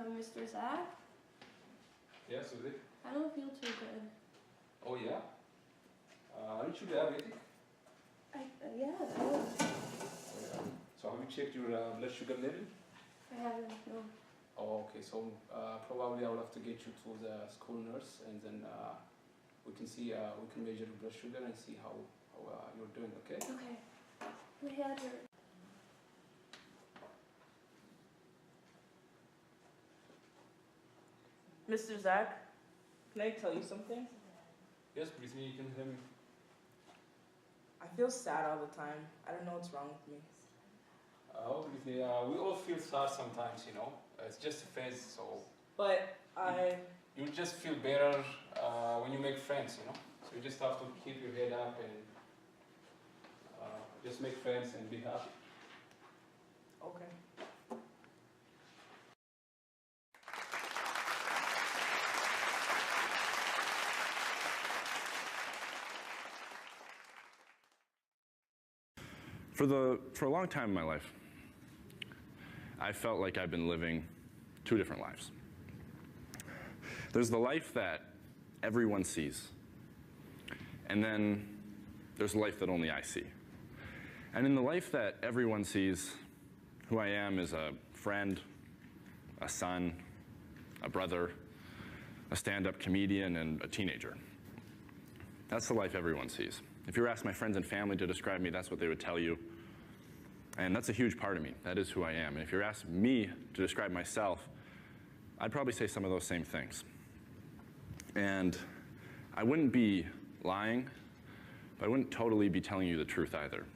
Mr. Zach? Yes, Udit. I don't feel too good. Oh yeah? Aren't you diabetic? Yeah, I Oh, yeah. So have you checked your blood sugar level? haven't, no. Oh, okay. So probably I will have to get you to the school nurse, and then we can see, we can measure your blood sugar and see how you're doing. Okay? Okay. My head hurts. Mr. Zach, can I tell you something? Yes, Brittany, you can hear me. I feel sad all the time. I don't know what's wrong with me. Oh, Brittany, we all feel sad sometimes, you know. It's just a phase, so But you just feel better when you make friends, you know. So you just have to keep your head up and just make friends and be happy. Okay. For a long time in my life, I felt like I've been living two different lives. There's the life that everyone sees, and then there's the life that only I see. And in the life that everyone sees, who I am is a friend, a son, a brother, a stand-up comedian, and a teenager. That's the life everyone sees. If you were asked my friends and family to describe me, that's what they would tell you. And that's a huge part of me. That is who I am. And if you're asked me to describe myself, I'd probably say some of those same things. And I wouldn't be lying, but I wouldn't totally be telling you the truth either.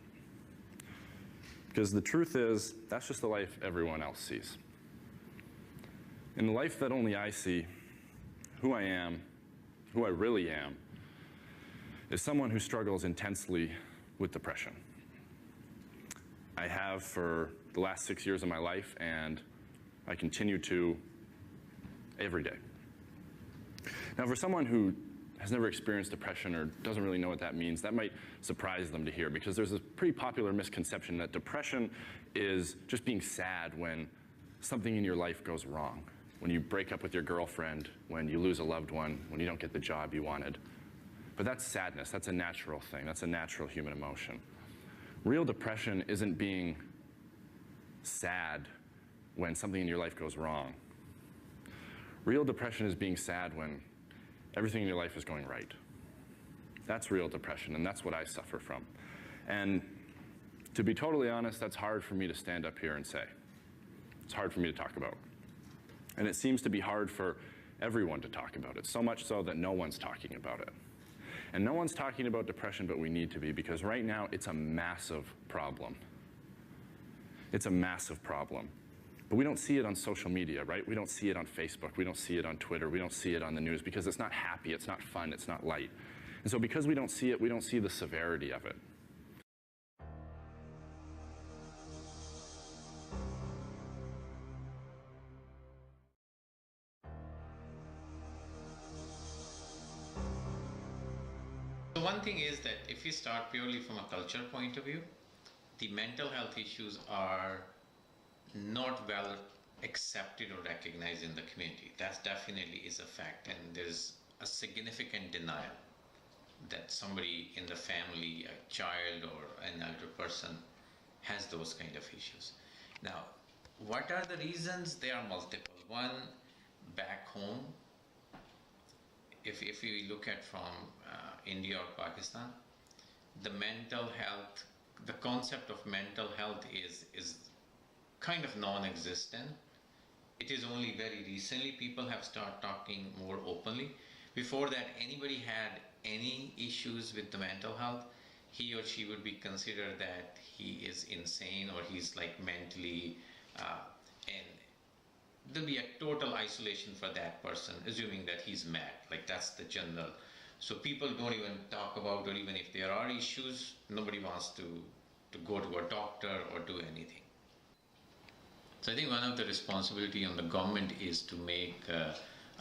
Because the truth is, that's just the life everyone else sees. In the life that only I see, who I am, who I really am, is someone who struggles intensely with depression. I have for the last 6 years of my life, and I continue to every day. Now, for someone who has never experienced depression or doesn't really know what that means, that might surprise them to hear, because there's a pretty popular misconception that depression is just being sad when something in your life goes wrong, when you break up with your girlfriend, when you lose a loved one, when you don't get the job you wanted. But that's sadness. That's a natural thing. That's a natural human emotion. Real depression isn't being sad when something in your life goes wrong. Real depression is being sad when everything in your life is going right. That's real depression, and that's what I suffer from. And to be totally honest, that's hard for me to stand up here and say. It's hard for me to talk about. And it seems to be hard for everyone to talk about it, so much so that no one's talking about it. And no one's talking about depression, but we need to be, because right now it's a massive problem. It's a massive problem. But we don't see it on social media, right? We don't see it on Facebook. We don't see it on Twitter. We don't see it on the news, because it's not happy, it's not fun, it's not light. And so because we don't see it, we don't see the severity of it. So one thing is that if you start purely from a culture point of view, the mental health issues are not well accepted or recognized in the community. That definitely is a fact, and there's a significant denial that somebody in the family, a child or an elder person, has those kind of issues. Now, what are the reasons? There are multiple. One, back home, if we look at from India or Pakistan, the mental health, the concept of mental health is kind of non-existent. It is only very recently people have started talking more openly. Before that, anybody had any issues with the mental health, he or she would be considered that he is insane or he's like mentally, and there'll be a total isolation for that person, assuming that he's mad. Like, that's the general. So people don't even talk about, or even if there are issues, nobody wants to go to a doctor or do anything. So I think one of the responsibility on the government is to make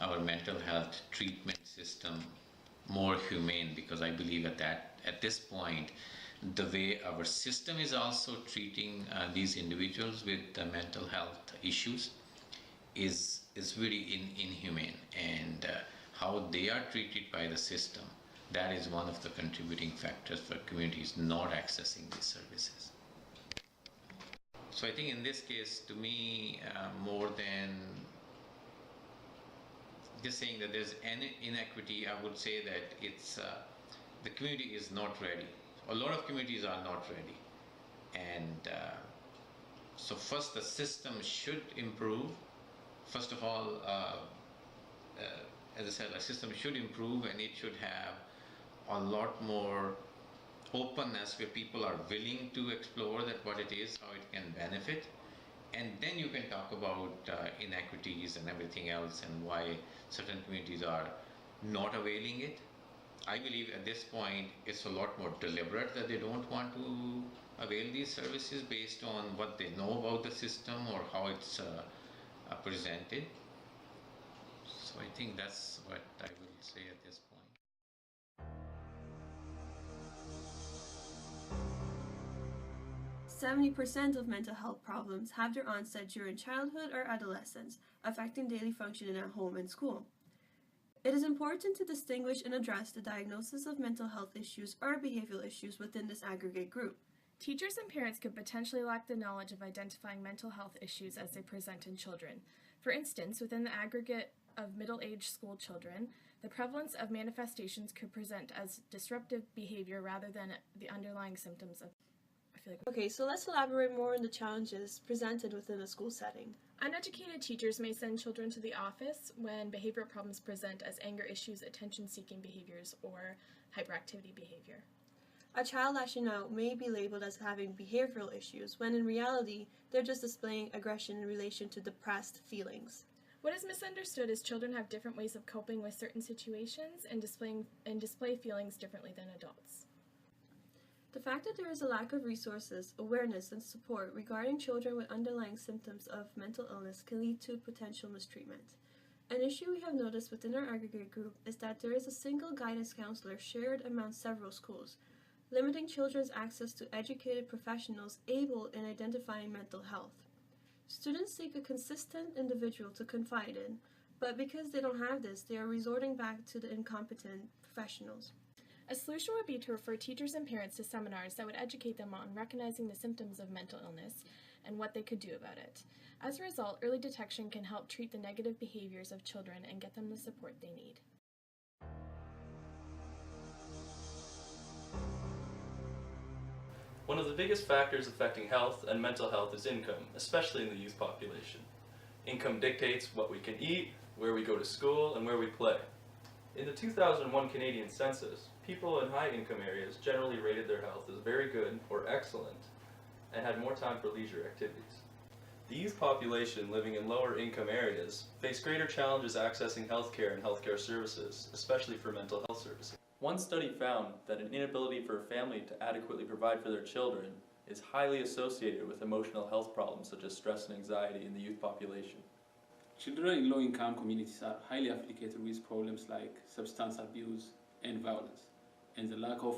our mental health treatment system more humane, because I believe at this point, the way our system is also treating these individuals with mental health issues is is very inhumane, and how they are treated by the system, that is one of the contributing factors for communities not accessing these services. So I think in this case, to me, more than just saying that there's any inequity, I would say that it's the community is not ready. A lot of communities are not ready, and so first the system should improve. First of all, as I said, the system should improve, and it should have a lot more openness where people are willing to explore that what it is, how it can benefit, and then you can talk about inequities and everything else and why certain communities are not availing it. I believe at this point it's a lot more deliberate that they don't want to avail these services based on what they know about the system or how it's presented. So I think that's what I will say at this point. 70% of mental health problems have their onset during childhood or adolescence, affecting daily functioning at home and school. It is important to distinguish and address the diagnosis of mental health issues or behavioral issues within this aggregate group. Teachers and parents could potentially lack the knowledge of identifying mental health issues as they present in children. For instance, within the aggregate of middle-aged school children, the prevalence of manifestations could present as disruptive behavior rather than the underlying symptoms of. Okay, so let's elaborate more on the challenges presented within a school setting. Uneducated teachers may send children to the office when behavioral problems present as anger issues, attention-seeking behaviors, or hyperactivity behavior. A child lashing out may be labeled as having behavioral issues, when in reality, they're just displaying aggression in relation to depressed feelings. What is misunderstood is children have different ways of coping with certain situations and display feelings differently than adults. The fact that there is a lack of resources, awareness, and support regarding children with underlying symptoms of mental illness can lead to potential mistreatment. An issue we have noticed within our aggregate group is that there is a single guidance counselor shared among several schools, limiting children's access to educated professionals able in identifying mental health. Students seek a consistent individual to confide in, but because they don't have this, they are resorting back to the incompetent professionals. A solution would be to refer teachers and parents to seminars that would educate them on recognizing the symptoms of mental illness and what they could do about it. As a result, early detection can help treat the negative behaviors of children and get them the support they need. One of the biggest factors affecting health and mental health is income, especially in the youth population. Income dictates what we can eat, where we go to school, and where we play. In the 2001 Canadian census, people in high-income areas generally rated their health as very good or excellent and had more time for leisure activities. The youth population living in lower-income areas face greater challenges accessing healthcare and healthcare services, especially for mental health services. One study found that an inability for a family to adequately provide for their children is highly associated with emotional health problems such as stress and anxiety in the youth population. Children in low-income communities are highly afflicted with problems like substance abuse and violence, and the lack of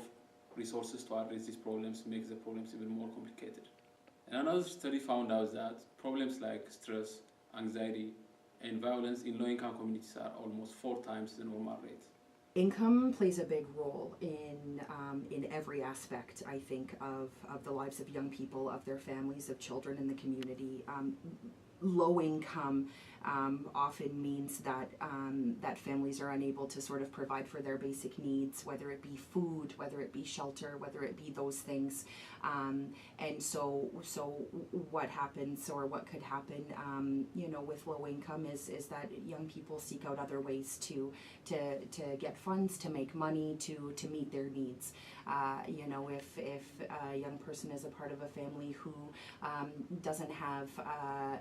resources to address these problems makes the problems even more complicated. And another study found out that problems like stress, anxiety, and violence in low-income communities are almost 4 times the normal rate. Income plays a big role in every aspect, I think, of the lives of young people, of their families, of children in the community. Low income often means that that families are unable to sort of provide for their basic needs, whether it be food, whether it be shelter, whether it be those things. And so what happens, or what could happen, you know, with low income is that young people seek out other ways to get funds, to make money, to meet their needs. You know, if a young person is a part of a family who doesn't have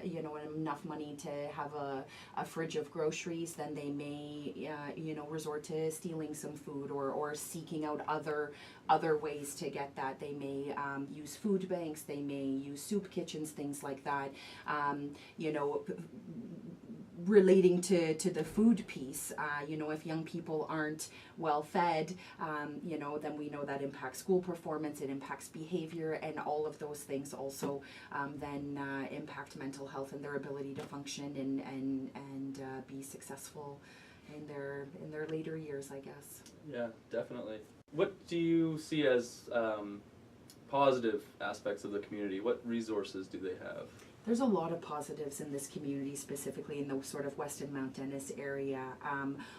you know, enough money to have a fridge of groceries, then they may you know, resort to stealing some food or seeking out other ways to get that. They may use food banks, they may use soup kitchens, things like that. You know, relating to the food piece, if young people aren't well fed, then we know that impacts school performance, it impacts behavior, and all of those things also then impact mental health and their ability to function and be successful in their later years, I guess. Yeah, definitely. What do you see as positive aspects of the community? What resources do they have? There's a lot of positives in this community, specifically in the sort of Weston Mount Dennis area.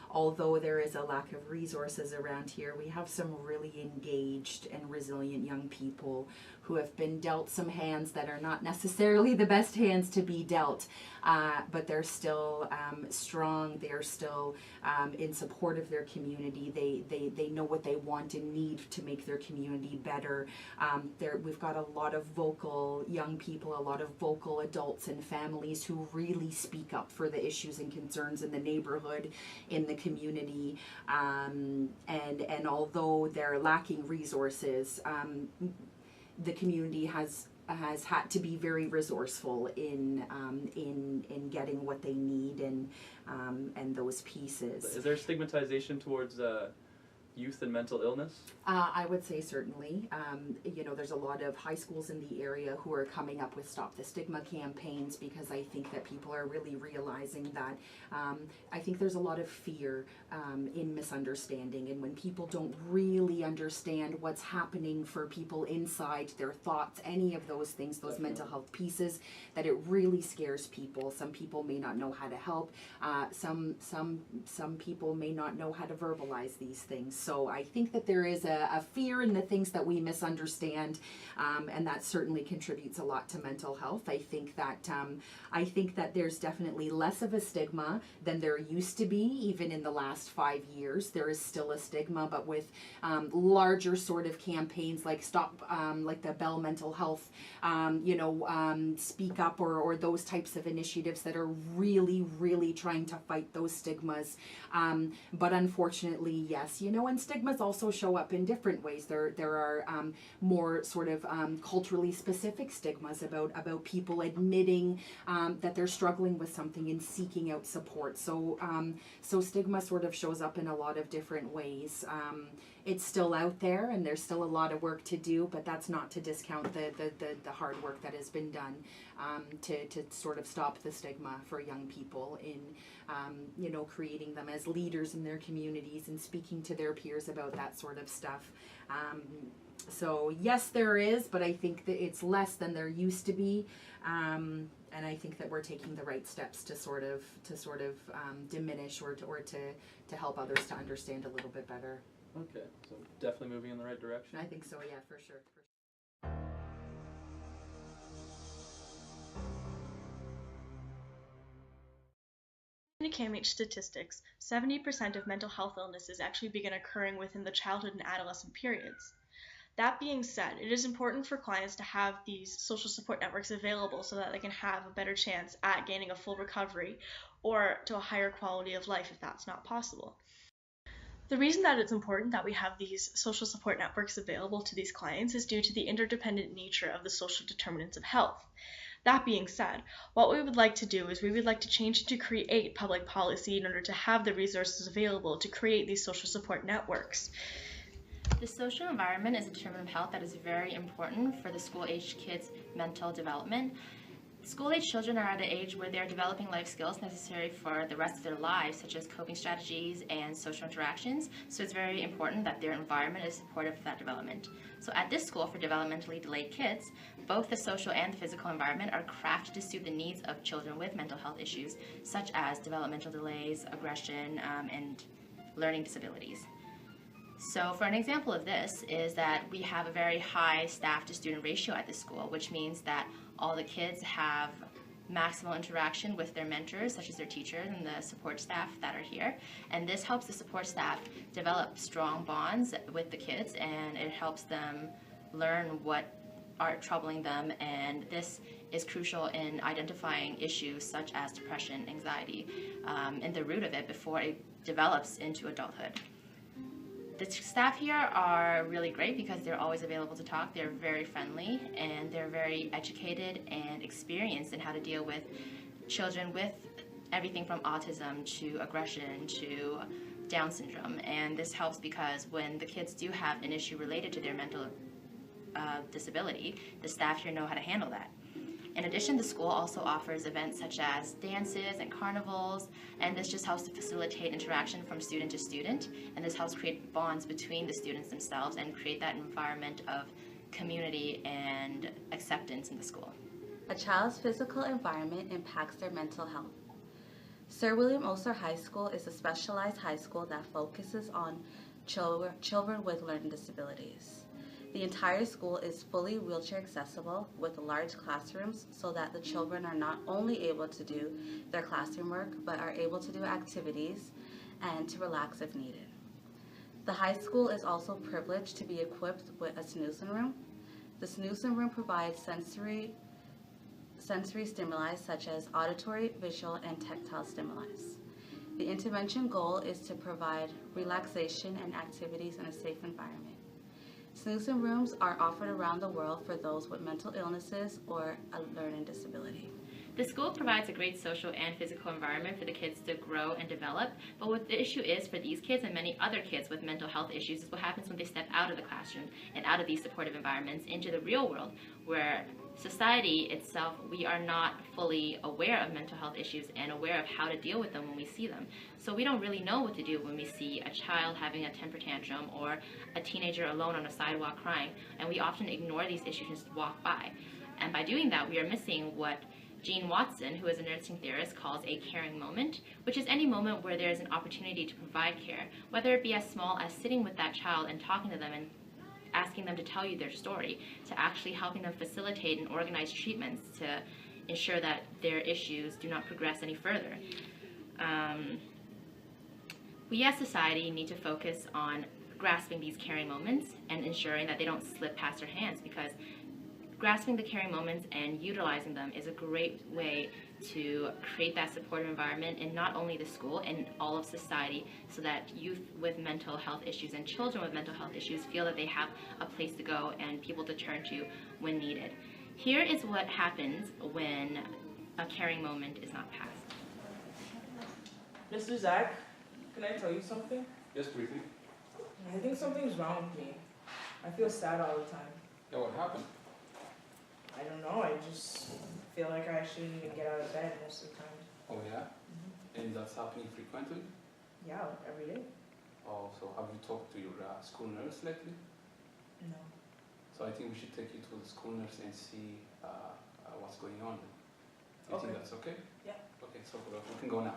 Although there is a lack of resources around here, we have some really engaged and resilient young people who have been dealt some hands that are not necessarily the best hands to be dealt, but they're still strong. They're still in support of their community. They know what they want and need to make their community better. We've got a lot of vocal young people, a lot of vocal adults and families who really speak up for the issues and concerns in the neighborhood, in the community, and although they're lacking resources, the community has had to be very resourceful in getting what they need and those pieces. Is there stigmatization towards youth and mental illness? I would say certainly. There's a lot of high schools in the area who are coming up with Stop the Stigma campaigns, because I think that people are really realizing that I think there's a lot of fear in misunderstanding, and when people don't really understand what's happening for people inside, their thoughts, any of those things, those mental health pieces, that it really scares people. Some people may not know how to help. Some people may not know how to verbalize these things. So I think that there is a fear in the things that we misunderstand, and that certainly contributes a lot to mental health. I think that there's definitely less of a stigma than there used to be, even in the last 5 years. There is still a stigma, but with larger sort of campaigns like like the Bell Mental Health, Speak Up, or those types of initiatives that are really, really trying to fight those stigmas. But unfortunately, yes, and stigmas also show up in different ways. There are more sort of culturally specific stigmas about people admitting that they're struggling with something and seeking out support. So stigma sort of shows up in a lot of different ways. It's still out there, and there's still a lot of work to do, but that's not to discount the hard work that has been done to sort of stop the stigma for young people in creating them as leaders in their communities and speaking to their peers about that sort of stuff. So yes, there is, but I think that it's less than there used to be, and I think that we're taking the right steps to sort of diminish or to help others to understand a little bit better. Okay, so definitely moving in the right direction. I think so, yeah, for sure. In CAMH statistics, 70% of mental health illnesses actually begin occurring within the childhood and adolescent periods. That being said, it is important for clients to have these social support networks available so that they can have a better chance at gaining a full recovery or to a higher quality of life if that's not possible. The reason that it's important that we have these social support networks available to these clients is due to the interdependent nature of the social determinants of health. That being said, what we would like to do is we would like to change to create public policy in order to have the resources available to create these social support networks. The social environment is a determinant of health that is very important for the school-aged kids' mental development. School-aged children are at an age where they are developing life skills necessary for the rest of their lives, such as coping strategies and social interactions. So it's very important that their environment is supportive of that development. So at this school for developmentally delayed kids, both the social and the physical environment are crafted to suit the needs of children with mental health issues, such as developmental delays, aggression, and learning disabilities. So for an example of this is that we have a very high staff to student ratio at this school, which means that all the kids have maximal interaction with their mentors, such as their teachers and the support staff that are here. And this helps the support staff develop strong bonds with the kids, and it helps them learn what are troubling them, and this is crucial in identifying issues such as depression, anxiety, and the root of it before it develops into adulthood. The staff here are really great because they're always available to talk. They're very friendly, and they're very educated and experienced in how to deal with children with everything from autism to aggression to Down syndrome. And this helps because when the kids do have an issue related to their mental disability, the staff here know how to handle that. In addition, the school also offers events such as dances and carnivals, and this just helps to facilitate interaction from student to student, and this helps create bonds between the students themselves and create that environment of community and acceptance in the school. A child's physical environment impacts their mental health. Sir William Osler High School is a specialized high school that focuses on children with learning disabilities. The entire school is fully wheelchair accessible with large classrooms so that the children are not only able to do their classroom work but are able to do activities and to relax if needed. The high school is also privileged to be equipped with a snooze-in room. The snooze-in room provides sensory stimuli such as auditory, visual, and tactile stimuli. The intervention goal is to provide relaxation and activities in a safe environment. Snooze-in rooms are offered around the world for those with mental illnesses or a learning disability. The school provides a great social and physical environment for the kids to grow and develop, but what the issue is for these kids and many other kids with mental health issues is what happens when they step out of the classroom and out of these supportive environments into the real world, where society itself, we are not fully aware of mental health issues and aware of how to deal with them when we see them. So we don't really know what to do when we see a child having a temper tantrum or a teenager alone on a sidewalk crying, and we often ignore these issues and just walk by. And by doing that, we are missing what Jean Watson, who is a nursing theorist, calls a caring moment, which is any moment where there is an opportunity to provide care, whether it be as small as sitting with that child and talking to them and asking them to tell you their story, to actually helping them facilitate and organize treatments to ensure that their issues do not progress any further. We as society need to focus on grasping these caring moments and ensuring that they don't slip past our hands, because grasping the caring moments and utilizing them is a great way to create that supportive environment in not only the school and all of society, so that youth with mental health issues and children with mental health issues feel that they have a place to go and people to turn to when needed. Here is what happens when a caring moment is not passed. Mr. Zach, can I tell you something? Yes, briefly. I think something's wrong with me. I feel sad all the time. Yeah, what happened? I don't know, I just feel like I shouldn't even get out of bed most of the time. Oh yeah? And that's happening frequently? Yeah, like every day. Oh, so have you talked to your school nurse lately? No. So I think we should take you to the school nurse and see what's going on. Do you think that's okay? Yeah. Okay, so we can go now.